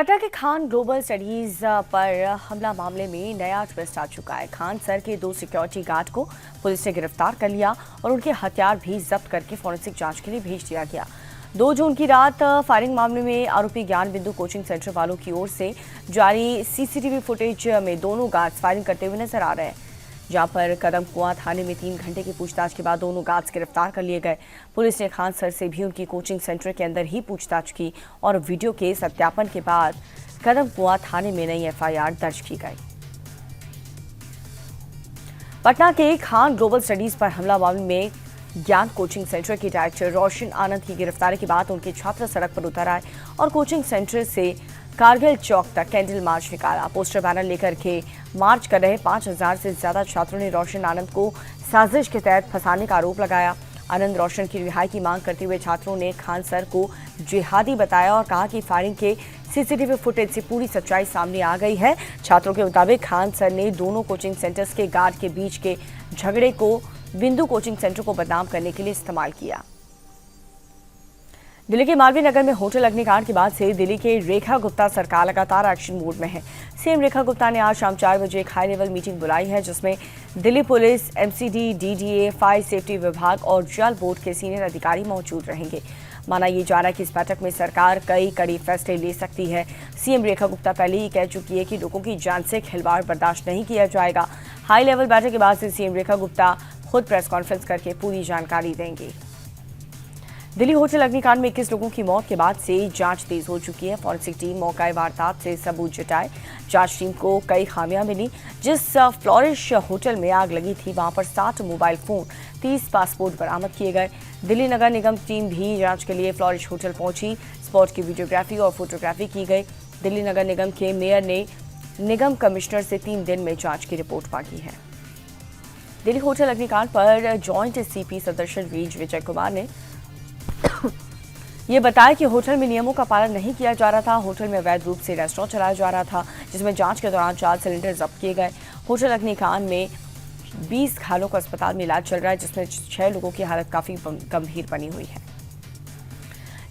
पटना के Khan global studies पर हमला मामले में नया ट्विस्ट आ चुका है। खान सर के 2 सिक्योरिटी गार्ड को पुलिस ने गिरफ्तार कर लिया और उनके हथियार भी जब्त करके फॉरेंसिक जांच के लिए भेज दिया गया। 2 जून की रात फायरिंग मामले में आरोपी ज्ञान बिंदु कोचिंग सेंटर वालों की ओर से जारी सीसीटीवी फुटेज में दोनों गार्ड्स फायरिंग करते हुए नजर आ रहे हैं, जहां पर कदम कुआं थाने में 3 घंटे की पूछताछ के बाद दोनों गार्ड्स गिरफ्तार कर लिए गए। पुलिस ने खान सर से भी उनकी कोचिंग सेंटर के अंदर ही पूछताछ की और वीडियो के सत्यापन के बाद कदम कुआं थाने में नई एफआईआर दर्ज की गई। पटना के खान ग्लोबल स्टडीज पर हमला मामले में ज्ञान कोचिंग सेंटर के डायरेक्टर रोशन आनंद की गिरफ्तारी के बाद उनके छात्र सड़क पर उतर आए और कोचिंग सेंटर से कारगिल चौक तक कैंडल मार्च निकाला। पोस्टर बैनर लेकर के मार्च कर रहे 5000 से ज्यादा छात्रों ने रोशन आनंद को साजिश के तहत फंसाने का आरोप लगाया। आनंद रोशन की रिहाई की मांग करते हुए छात्रों ने खान सर को जिहादी बताया और कहा कि फायरिंग के सीसीटीवी फुटेज से पूरी सच्चाई सामने आ गई है। छात्रों के मुताबिक खान सर ने दोनों कोचिंग सेंटर्स के गार्ड के बीच के झगड़े को बिंदु कोचिंग सेंटर को बदनाम करने के लिए इस्तेमाल किया। दिल्ली के मालवीय नगर में होटल अग्निकांड के बाद से दिल्ली के रेखा गुप्ता सरकार लगातार एक्शन मोड में है। सीएम रेखा गुप्ता ने आज शाम 4 बजे एक हाई लेवल मीटिंग बुलाई है, जिसमें Delhi police, MCD, DDA, fire safety विभाग और जल बोर्ड के सीनियर अधिकारी मौजूद रहेंगे। माना ये जा रहा है कि इस बैठक में सरकार कई कड़ी फैसले ले सकती है। सीएम रेखा गुप्ता पहले ही कह चुकी है कि लोगों की जान से खिलवाड़ बर्दाश्त नहीं किया जाएगा। हाई लेवल बैठक के बाद से सीएम रेखा गुप्ता खुद प्रेस कॉन्फ्रेंस करके पूरी जानकारी देंगे। दिल्ली होटल अग्निकांड में 21 लोगों की मौत के बाद से जांच तेज हो चुकी है। फॉरेंसिक टीम मौका वारदात से सबूत जुटाए। जांच टीम को कई खामियां मिली। जिस फ्लोरिश होटल में आग लगी थी, वहां पर 60 मोबाइल फोन, 30 पासपोर्ट बरामद किए गए। दिल्ली नगर निगम टीम भी जांच के लिए फ्लोरिश होटल पहुंची। स्पॉट की वीडियोग्राफी और फोटोग्राफी की गई। दिल्ली नगर निगम के मेयर ने निगम कमिश्नर से 3 दिन में जांच की रिपोर्ट मांगी है। दिल्ली होटल अग्निकांड पर जॉइंट सीपी सदस्य वीज विजय कुमार ने ये बताया कि होटल में नियमों का पालन नहीं किया जा रहा था। होटल में अवैध रूप से रेस्टोरेंट चलाया जा रहा था, जिसमें जांच के दौरान 4 सिलेंडर जब्त किए गए। होटल अग्निकांड में 20 घायलों का अस्पताल में इलाज चल रहा है, जिसमें 6 लोगों की हालत काफी गंभीर बनी हुई है।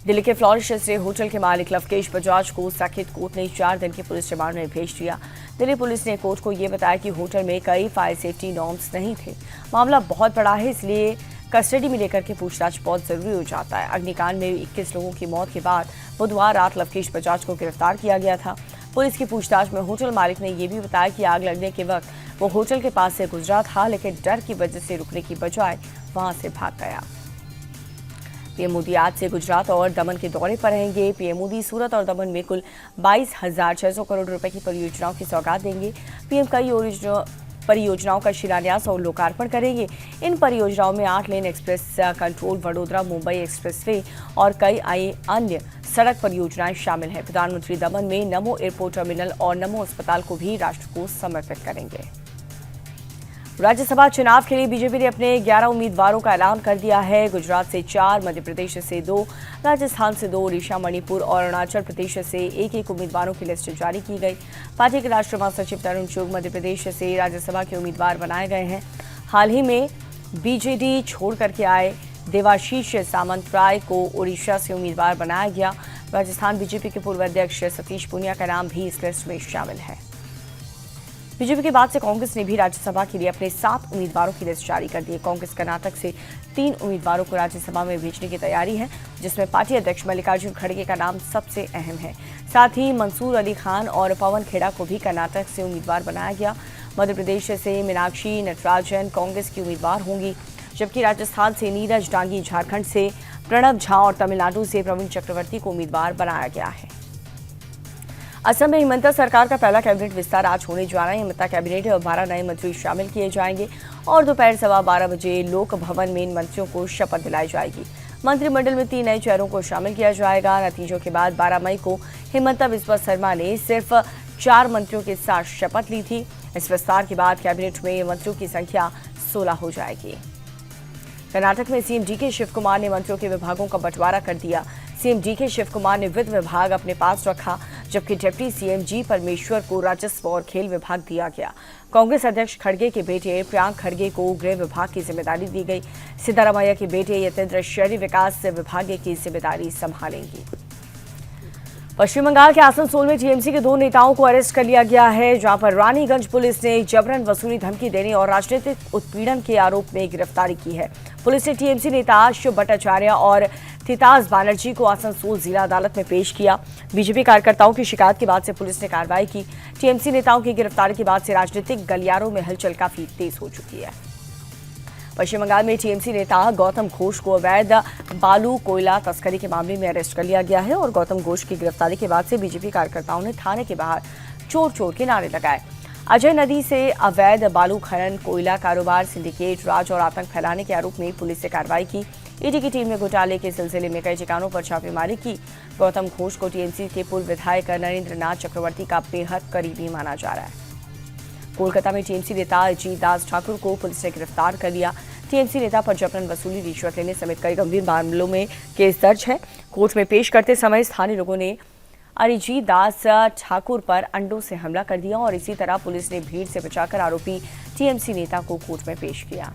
दिल्ली के फ्लोरिश से होटल के मालिक लवकेश बजाज को साकेत कोर्ट ने 4 दिन की पुलिस रिमांड में भेज दिया। दिल्ली पुलिस ने कोर्ट को ये बताया कि होटल में कई फायर सेफ्टी नॉर्म्स नहीं थे। मामला बहुत बड़ा है, इसलिए कस्टडी में लेकर के पूछताछ बहुत जरूरी हो जाता है। अग्निकांड में 21 लोगों की मौत के बाद बुधवार रात लवकेश बजाज को गिरफ्तार किया गया था। पुलिस की पूछताछ में होटल मालिक ने यह भी बताया कि आग लगने के वक्त वो होटल के पास से गुजरा था, लेकिन डर की वजह से रुकने की बजाय वहां से भाग गया। पीएम मोदी आज से गुजरात और दमन के दौरे पर रहेंगे। पीएम मोदी सूरत और दमन में कुल 22,600 करोड़ रुपए की परियोजनाओं की सौगात देंगे। पीएम कई परियोजनाओं का शिलान्यास और लोकार्पण करेंगे। इन परियोजनाओं में 8 lane express control, Vadodara Mumbai expressway और कई अन्य सड़क परियोजनाएं शामिल हैं। प्रधानमंत्री दमन में नमो एयरपोर्ट टर्मिनल और नमो अस्पताल को भी राष्ट्र को समर्पित करेंगे। राज्यसभा चुनाव के लिए बीजेपी ने अपने 11 उम्मीदवारों का ऐलान कर दिया है। गुजरात से 4, मध्य प्रदेश से 2, राजस्थान से 2, ओडिशा, मणिपुर और अरुणाचल प्रदेश से एक उम्मीदवारों की लिस्ट जारी की गई। पार्टी के राष्ट्रीय महासचिव तरुण चुग मध्य प्रदेश से राज्यसभा के उम्मीदवार बनाए गए हैं। हाल ही में बीजेडी छोड़ करके आए देवाशीष सामंतराय को ओडिशा से उम्मीदवार बनाया गया। राजस्थान बीजेपी के पूर्व अध्यक्ष सतीश पूनिया का नाम भी इस लिस्ट में शामिल है। बीजेपी के बाद से कांग्रेस ने भी राज्यसभा के लिए अपने 7 उम्मीदवारों की लिस्ट जारी कर दी है। कांग्रेस कर्नाटक से 3 उम्मीदवारों को राज्यसभा में भेजने की तैयारी है, जिसमें पार्टी अध्यक्ष मल्लिकार्जुन खड़गे का नाम सबसे अहम है। साथ ही मंसूर अली खान और पवन खेड़ा को भी कर्नाटक से उम्मीदवार बनाया गया। मध्य प्रदेश से मीनाक्षी नटराजन कांग्रेस की उम्मीदवार होंगी, जबकि राजस्थान से नीरज डांगी, झारखंड से प्रणब झा और तमिलनाडु से प्रवीण चक्रवर्ती को उम्मीदवार बनाया गया है। असम में हिमंता सरकार का पहला कैबिनेट विस्तार आज होने जा रहा है। हिमंता कैबिनेट में 12 नए मंत्री शामिल किए जाएंगे और दोपहर 12:15 बजे लोक भवन में इन मंत्रियों को शपथ दिलाई जाएगी। मंत्रिमंडल में 3 नए चेहरों को शामिल किया जाएगा। नतीजों के बाद 12 मई को हिमंता बिस्वा शर्मा ने सिर्फ 4 मंत्रियों के साथ शपथ ली थी। इस विस्तार के बाद कैबिनेट में मंत्रियों की संख्या 16 हो जाएगी। कर्नाटक में सीएम डीके शिव कुमार ने मंत्रियों के विभागों का बंटवारा कर दिया। सीएम डीके शिव कुमार ने वित्त विभाग अपने पास रखा, जबकि डिप्टी सीएम जी परमेश्वर को राजस्व और खेल विभाग दिया गया। कांग्रेस अध्यक्ष खड़गे के बेटे प्रियांक खड़गे को गृह विभाग की जिम्मेदारी दी गई। सिद्धारमैया के बेटे यतेंद्र शहरी विकास विभाग की जिम्मेदारी संभालेंगी। पश्चिम बंगाल के आसनसोल में टीएमसी के 2 नेताओं को अरेस्ट कर लिया गया है, जहां पर रानीगंज पुलिस ने जबरन वसूली, धमकी देने और राजनीतिक उत्पीड़न के आरोप में गिरफ्तारी की है। पुलिस ने टीएमसी नेता शिव भट्टाचार्य और थितास बनर्जी को आसनसोल जिला अदालत में पेश किया। बीजेपी कार्यकर्ताओं की शिकायत के बाद से पुलिस ने कार्रवाई की। टीएमसी नेताओं की गिरफ्तारी के बाद से राजनीतिक गलियारों में हलचल काफी तेज हो चुकी है। पश्चिम बंगाल में टीएमसी नेता गौतम घोष को अवैध बालू कोयला तस्करी के मामले में अरेस्ट कर लिया गया है और गौतम घोष की गिरफ्तारी के बाद से बीजेपी कार्यकर्ताओं ने थाने के बाहर चोर चोर के नारे लगाए। अजय नदी से अवैध बालू खनन, कोयला कारोबार, सिंडिकेट राज और आतंक फैलाने के आरोप में पुलिस ने कार्रवाई की। ईडी की टीम ने घोटाले के सिलसिले में कई ठिकानों पर छापेमारी की। गौतम घोष को टीएमसी के पूर्व विधायक नरेंद्र नाथ चक्रवर्ती का बेहद करीबी माना जा रहा है। कोलकाता में टीएमसी नेता अजीत दास ठाकुर को पुलिस ने गिरफ्तार कर लिया। टीएमसी नेता पर जबरन वसूली, रिश्वत लेने समेत कई गंभीर मामलों में केस दर्ज है। कोर्ट में पेश करते समय स्थानीय लोगों ने अरिजीत दास ठाकुर पर अंडों से हमला कर दिया और इसी तरह पुलिस ने भीड़ से बचाकर आरोपी टीएमसी नेता को कोर्ट में पेश किया।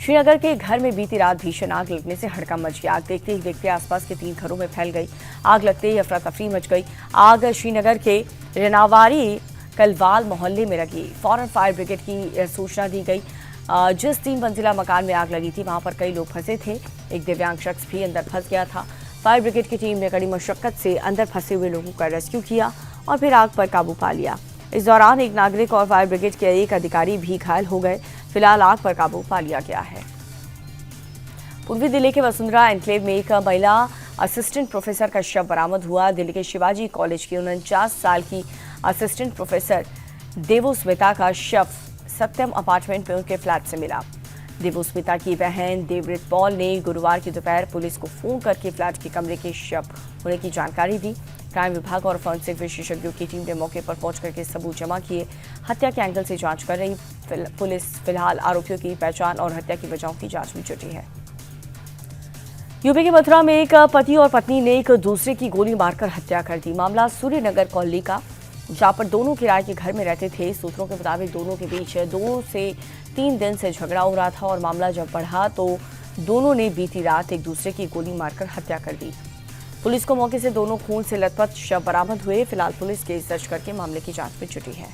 श्रीनगर के घर में बीती रात भीषण आग लगने से हड़कंप मच गया। आग देखते ही देखते आसपास के 3 घरों में फैल गई। आग लगते ही अफरा तफरी मच गई। आग श्रीनगर के रेनावारी कलवाल मोहल्ले में लगी। फौरन फायर ब्रिगेड की सूचना दी गई। जिस 3 मंजिला मकान में आग लगी थी वहां पर कई लोग फंसे थे। एक दिव्यांग शख्स भी अंदर फंस गया था। फायर ब्रिगेड की टीम ने कड़ी मशक्कत से अंदर फंसे हुए लोगों का रेस्क्यू किया और फिर आग पर काबू पा लिया। इस दौरान एक नागरिक और फायर ब्रिगेड के एक अधिकारी भी घायल हो गए। फिलहाल आग पर काबू पा लिया गया है। पूर्वी दिल्ली के वसुंधरा एन्क्लेव में एक महिला असिस्टेंट प्रोफेसर का शव बरामद हुआ। दिल्ली के शिवाजी कॉलेज की 49 साल की असिस्टेंट प्रोफेसर देवोस्मिता का शव सत्यम अपार्टमेंट में उनके फ्लैट से मिला। देवोस्मिता की बहन देवव्रत पॉल ने गुरुवार की दोपहर पुलिस को फोन करके फ्लैट के कमरे के शव होने की जानकारी दी। क्राइम विभाग और फॉरेंसिक विशेषज्ञों की टीम ने मौके पर पहुंच करके सबूत जमा किए। हत्या के एंगल से जांच कर रही पुलिस फिलहाल आरोपियों की पहचान और हत्या की वजहों की जांच में जुटी है। यूपी के मथुरा में एक पति और पत्नी ने एक दूसरे की गोली मारकर हत्या कर दी। मामला सूर्यनगर कॉलोनी का, जहां पर दोनों किराए के घर में रहते थे। सूत्रों के मुताबिक दोनों के बीच 2 से 3 दिन से झगड़ा हो रहा था और मामला जब बढ़ा तो दोनों ने बीती रात एक दूसरे की गोली मारकर हत्या कर दी। पुलिस को मौके से दोनों खून से लथपथ शव बरामद हुए। फिलहाल पुलिस केस दर्ज करके मामले की जांच में जुटी है।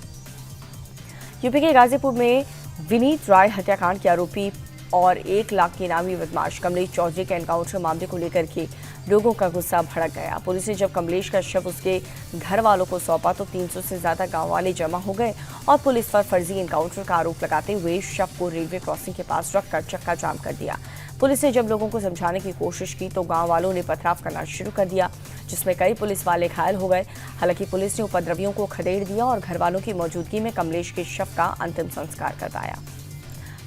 यूपी के गाजीपुर में विनीत राय हत्याकांड के आरोपी और 1 लाख के इनामी बदमाश कमलेश चौधरी के एनकाउंटर मामले को लेकर के लोगों का गुस्सा भड़क गया। पुलिस ने जब कमलेश का शव उसके घर वालों को सौंपा तो 300 से ज्यादा गांव वाले जमा हो गए और पुलिस पर फर्जी एनकाउंटर का आरोप लगाते हुए शव को रेलवे क्रॉसिंग के पास रखकर चक्का जाम कर दिया। पुलिस ने जब लोगों को समझाने की कोशिश की तो गांव वालों ने पथराव करना शुरू कर दिया, जिसमें कई पुलिस वाले घायल हो गए। हालांकि पुलिस ने उपद्रवियों को खदेड़ दिया और घर वालों की मौजूदगी में कमलेश के शव का अंतिम संस्कार करवाया।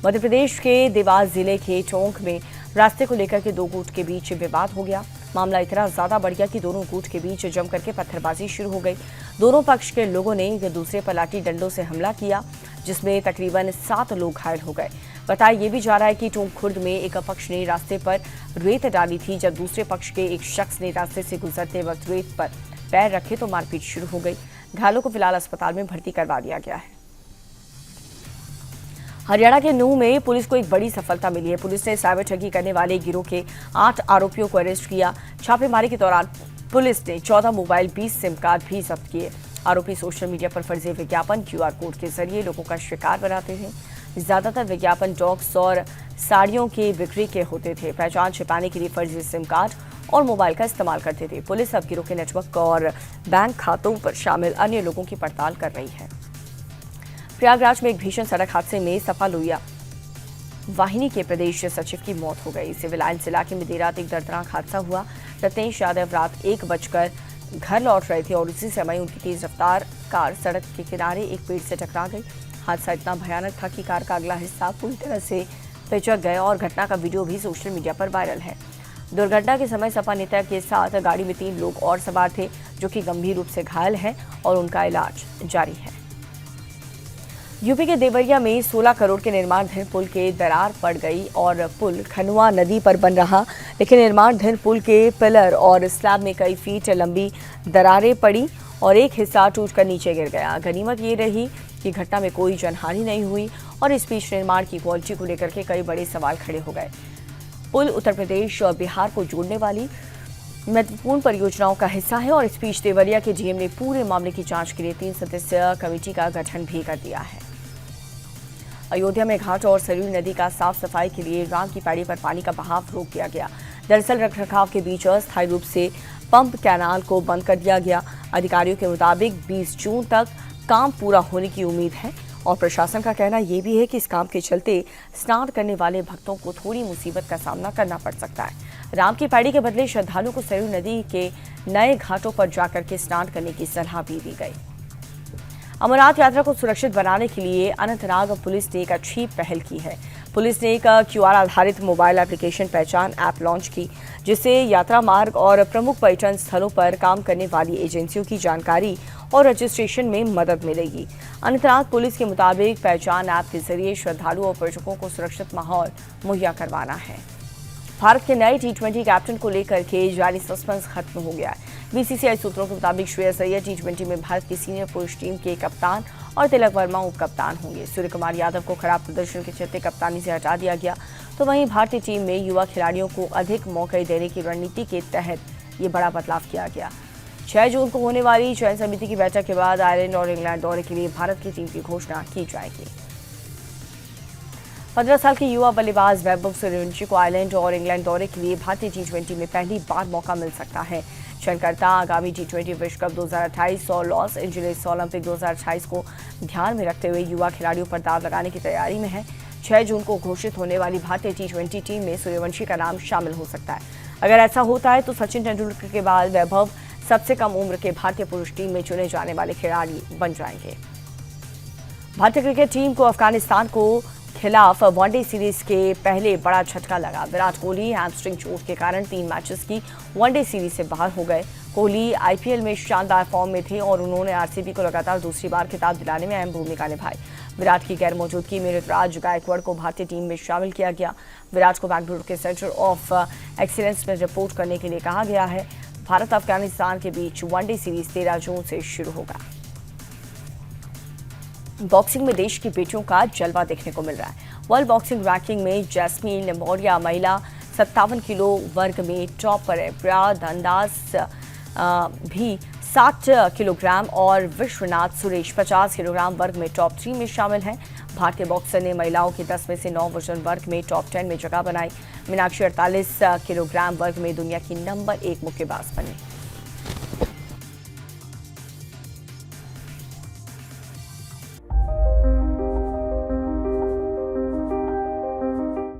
मध्य प्रदेश के देवास जिले के टोंक में रास्ते को लेकर के 2 गुट के बीच विवाद हो गया। मामला इतना ज्यादा बढ़ गया कि दोनों गुट के बीच जम करके पत्थरबाजी शुरू हो गई। दोनों पक्ष के लोगों ने एक दूसरे पर लाठी डंडों से हमला किया, जिसमें तकरीबन 7 लोग घायल हो गए। बताया ये भी जा रहा है कि टोंक खुर्द में एक पक्ष ने रास्ते पर रेत डाली थी, जब दूसरे पक्ष के एक शख्स ने रास्ते से गुजरते वक्त रेत पर पैर रखे तो मारपीट शुरू हो गई। घायलों को फिलहाल अस्पताल में भर्ती करवा दिया गया है। हरियाणा के नूंह में पुलिस को एक बड़ी सफलता मिली है। पुलिस ने साइबर ठगी करने वाले गिरोह के 8 आरोपियों को अरेस्ट किया। छापेमारी के दौरान पुलिस ने 14 मोबाइल, 20 सिम कार्ड भी जब्त किए। आरोपी सोशल मीडिया पर फर्जी विज्ञापन, QR कोड के जरिए लोगों का शिकार बनाते थे। ज्यादातर विज्ञापन डॉग्स और साड़ियों के बिक्री के होते थे। पहचान छिपाने के लिए फर्जी सिम कार्ड और मोबाइल का इस्तेमाल करते थे। पुलिस अब गिरोह के नेटवर्क और बैंक खातों पर शामिल अन्य लोगों की पड़ताल कर रही है। प्रयागराज में एक भीषण सड़क हादसे में सपा लोहिया वाहिनी के प्रदेश सचिव की मौत हो गई। सिविल लाइन्स इलाके में देर रात एक दर्दनाक हादसा हुआ। रत्नेश यादव रात 1 बजकर घर लौट रहे थे और उसी समय उनकी तेज रफ्तार कार सड़क के किनारे एक पेड़ से टकरा गई। हादसा इतना भयानक था कि कार का अगला हिस्सा पूरी तरह से पिचक गया और घटना का वीडियो भी सोशल मीडिया पर वायरल है। दुर्घटना के समय सपा नेता के साथ गाड़ी में 3 लोग और सवार थे, जो कि गंभीर रूप से घायल हैं और उनका इलाज जारी है। यूपी के देवरिया में 16 करोड़ के निर्माणाधीन पुल के दरार पड़ गई और पुल खनुआ नदी पर बन रहा, लेकिन निर्माणाधीन पुल के पिलर और स्लैब में कई फीट लंबी दरारें पड़ी और एक हिस्सा टूटकर नीचे गिर गया। गनीमत ये रही कि घटना में कोई जनहानि नहीं हुई और इस बीच निर्माण की क्वालिटी को लेकर के कई बड़े सवाल खड़े हो गए। पुल उत्तर प्रदेश और बिहार को जोड़ने वाली महत्वपूर्ण परियोजनाओं का हिस्सा है और इस बीच देवरिया के डीएम ने पूरे मामले की जांच के लिए 3 सदस्यीय कमेटी का गठन भी कर दिया है। अयोध्या में घाट और सरयू नदी का साफ सफाई के लिए राम की पैड़ी पर पानी का बहाव रोक दिया गया। दरअसल रखरखाव के बीच अस्थायी रूप से पंप कैनाल को बंद कर दिया गया। अधिकारियों के मुताबिक 20 जून तक काम पूरा होने की उम्मीद है और प्रशासन का कहना यह भी है कि इस काम के चलते स्नान करने वाले भक्तों को थोड़ी मुसीबत का सामना करना पड़ सकता है। राम की पैड़ी के बदले श्रद्धालुओं को सरयू नदी के नए घाटों पर जाकर के स्नान करने की सलाह भी दी गई। अमरनाथ यात्रा को सुरक्षित बनाने के लिए अनंतनाग पुलिस ने एक अच्छी पहल की है। पुलिस ने एक क्यूआर आधारित मोबाइल एप्लीकेशन पहचान ऐप लॉन्च की, जिससे यात्रा मार्ग और प्रमुख पर्यटन स्थलों पर काम करने वाली एजेंसियों की जानकारी और रजिस्ट्रेशन में मदद मिलेगी। अनंतनाग पुलिस के मुताबिक पहचान ऐप के जरिए श्रद्धालुओं और पर्यटकों को सुरक्षित माहौल मुहैया करवाना है। भारत के नए T20 कैप्टन को लेकर के जारी सस्पेंस खत्म हो गया है। बीसीसीआई सूत्रों के मुताबिक श्रेयस अय्यर T20 में भारत की सीनियर पुरुष टीम के कप्तान और तिलक वर्मा उप कप्तान होंगे। सूर्य कुमार यादव को खराब प्रदर्शन के चलते कप्तानी से हटा दिया गया, तो वहीं भारतीय टीम में युवा खिलाड़ियों को अधिक मौके देने की रणनीति के तहत ये बड़ा बदलाव किया गया। 6 जून को होने वाली चयन समिति की बैठक के बाद आयरलैंड और इंग्लैंड दौरे के लिए भारत की टीम की घोषणा की जाएगी। 15 साल के युवा बल्लेबाज वैभव सूर्यवंशी को आयरलैंड और इंग्लैंड दौरे के लिए भारतीय T20 में पहली बार मौका मिल सकता है। चयनकर्ता आगामी T20 विश्व कप 2028 और लॉस एंजलिस ओलंपिक 2028 को ध्यान में रखते हुए युवा खिलाड़ियों पर दाव लगाने की तैयारी में है। 6 जून को घोषित होने वाली भारतीय T20 टीम में सूर्यवंशी का नाम शामिल हो सकता है। अगर ऐसा होता है तो सचिन तेंदुलकर के बाद वैभव सबसे कम उम्र के भारतीय पुरुष टीम में चुने जाने वाले खिलाड़ी बन जाएंगे। भारतीय क्रिकेट टीम को अफगानिस्तान को खिलाफ वनडे सीरीज के पहले बड़ा झटका लगा। विराट कोहली हैमस्ट्रिंग चोट के कारण 3 मैचेस की वनडे सीरीज से बाहर हो गए। कोहली आईपीएल में शानदार फॉर्म में थे और उन्होंने आरसीबी को लगातार दूसरी बार खिताब दिलाने में अहम भूमिका निभाई। विराट की गैर मौजूदगी में ऋतुराज गायकवाड़ को भारतीय टीम में शामिल किया गया। विराट को बेंगलुरु के सेंटर ऑफ एक्सीलेंस में रिपोर्ट करने के लिए कहा गया है। भारत अफगानिस्तान के बीच वनडे सीरीज 13 जून से शुरू होगा। बॉक्सिंग में देश की बेटियों का जलवा देखने को मिल रहा है। वर्ल्ड बॉक्सिंग रैंकिंग में जैस्मीन मौर्य महिला 57 किलो वर्ग में टॉप पर है। प्रिया धनदास भी 60 किलोग्राम और विश्वनाथ सुरेश 50 किलोग्राम वर्ग में टॉप 3 में शामिल हैं। भारतीय बॉक्सर ने महिलाओं के 10 में से 9 वजन वर्ग में टॉप 10 में जगह बनाई। मीनाक्षी 48 किलोग्राम वर्ग में दुनिया की नंबर 1 मुक्केबाज बनी।